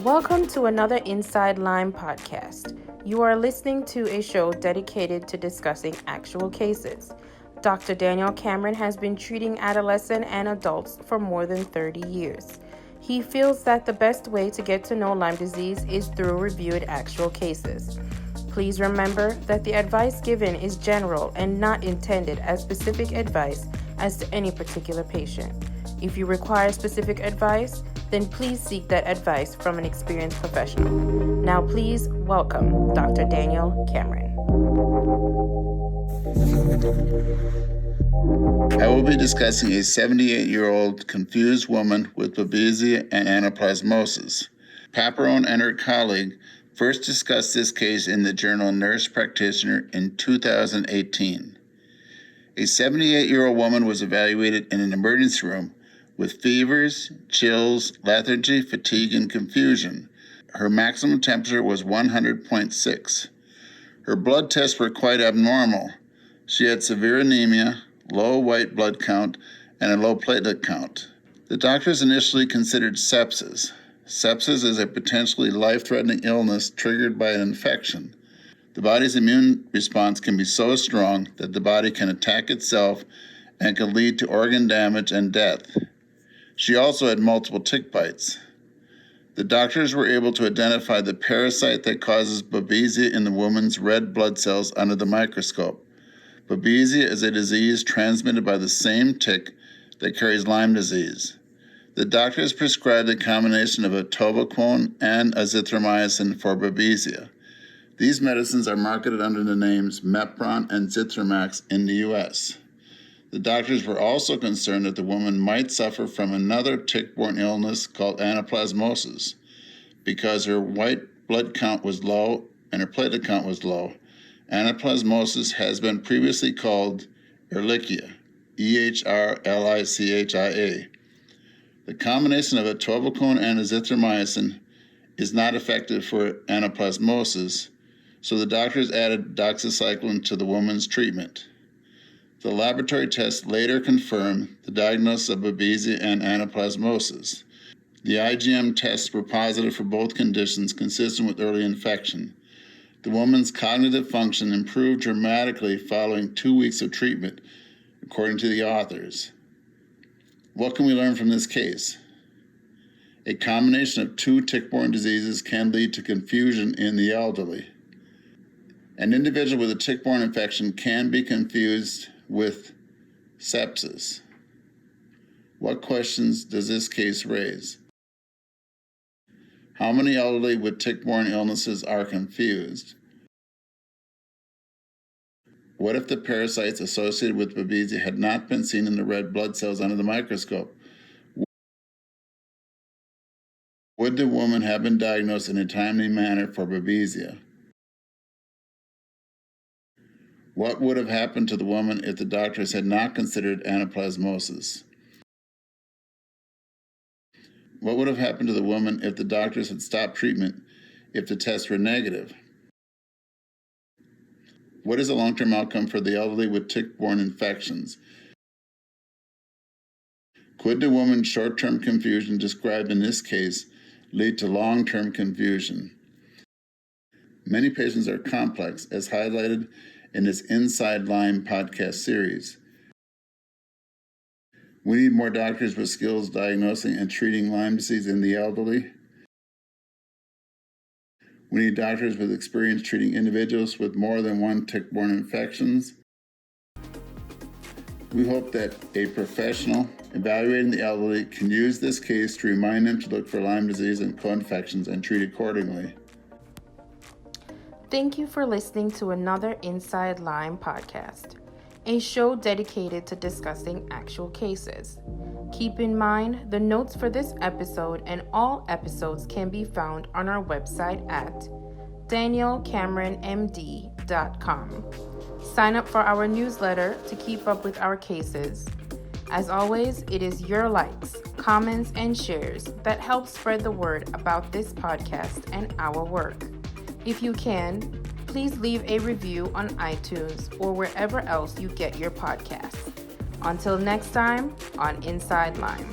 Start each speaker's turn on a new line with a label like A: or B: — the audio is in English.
A: Welcome to another Inside Lyme Podcast. You are listening to a show dedicated to discussing actual cases. Dr. Daniel Cameron has been treating adolescents and adults for more than 30 years. He feels that the best way to get to know Lyme disease is through reviewed actual cases. Please remember that the advice given is general and not intended as specific advice as to any particular patient. If you require specific advice, then please seek that advice from an experienced professional. Now please welcome Dr. Daniel Cameron.
B: I will be discussing a 78-year-old confused woman with Babesia and Anaplasmosis. Paparone and her colleague first discussed this case in the journal Nurse Practitioner in 2018. A 78-year-old woman was evaluated in an emergency room with fevers, chills, lethargy, fatigue, and confusion. Her maximum temperature was 100.6. Her blood tests were quite abnormal. She had severe anemia, low white blood count, and a low platelet count. The doctors initially considered sepsis. Sepsis is a potentially life-threatening illness triggered by an infection. The body's immune response can be so strong that the body can attack itself and can lead to organ damage and death. She also had multiple tick bites. The doctors were able to identify the parasite that causes Babesia in the woman's red blood cells under the microscope. Babesia is a disease transmitted by the same tick that carries Lyme disease. The doctors prescribed a combination of atovaquone and azithromycin for Babesia. These medicines are marketed under the names Mepron and Zithromax in the U.S. The doctors were also concerned that the woman might suffer from another tick-borne illness called anaplasmosis because her white blood count was low and her platelet count was low. Anaplasmosis has been previously called Ehrlichia, E-H-R-L-I-C-H-I-A. The combination of atovaquone and azithromycin is not effective for anaplasmosis, so the doctors added doxycycline to the woman's treatment. The laboratory tests later confirmed the diagnosis of Babesia and anaplasmosis. The IgM tests were positive for both conditions consistent with early infection. The woman's cognitive function improved dramatically following 2 weeks of treatment, according to the authors. What can we learn from this case? A combination of two tick-borne diseases can lead to confusion in the elderly. An individual with a tick-borne infection can be confused with sepsis. What questions does this case raise? How many elderly with tick-borne illnesses are confused? What if the parasites associated with Babesia had not been seen in the red blood cells under the microscope? Would the woman have been diagnosed in a timely manner for Babesia? What would have happened to the woman if the doctors had not considered anaplasmosis? What would have happened to the woman if the doctors had stopped treatment if the tests were negative? What is the long-term outcome for the elderly with tick-borne infections? Could the woman's short-term confusion described in this case lead to long-term confusion? Many patients are complex, as highlighted in this Inside Lyme Podcast series. We need more doctors with skills diagnosing and treating Lyme disease in the elderly. We need doctors with experience treating individuals with more than one tick-borne infections. We hope that a professional evaluating the elderly can use this case to remind them to look for Lyme disease and co-infections and treat accordingly.
A: Thank you for listening to another Inside Lyme Podcast, a show dedicated to discussing actual cases. Keep in mind, the notes for this episode and all episodes can be found on our website at danielcameronmd.com. Sign up for our newsletter to keep up with our cases. As always, it is your likes, comments, and shares that help spread the word about this podcast and our work. If you can, please leave a review on iTunes or wherever else you get your podcasts. Until next time on Inside Lyme.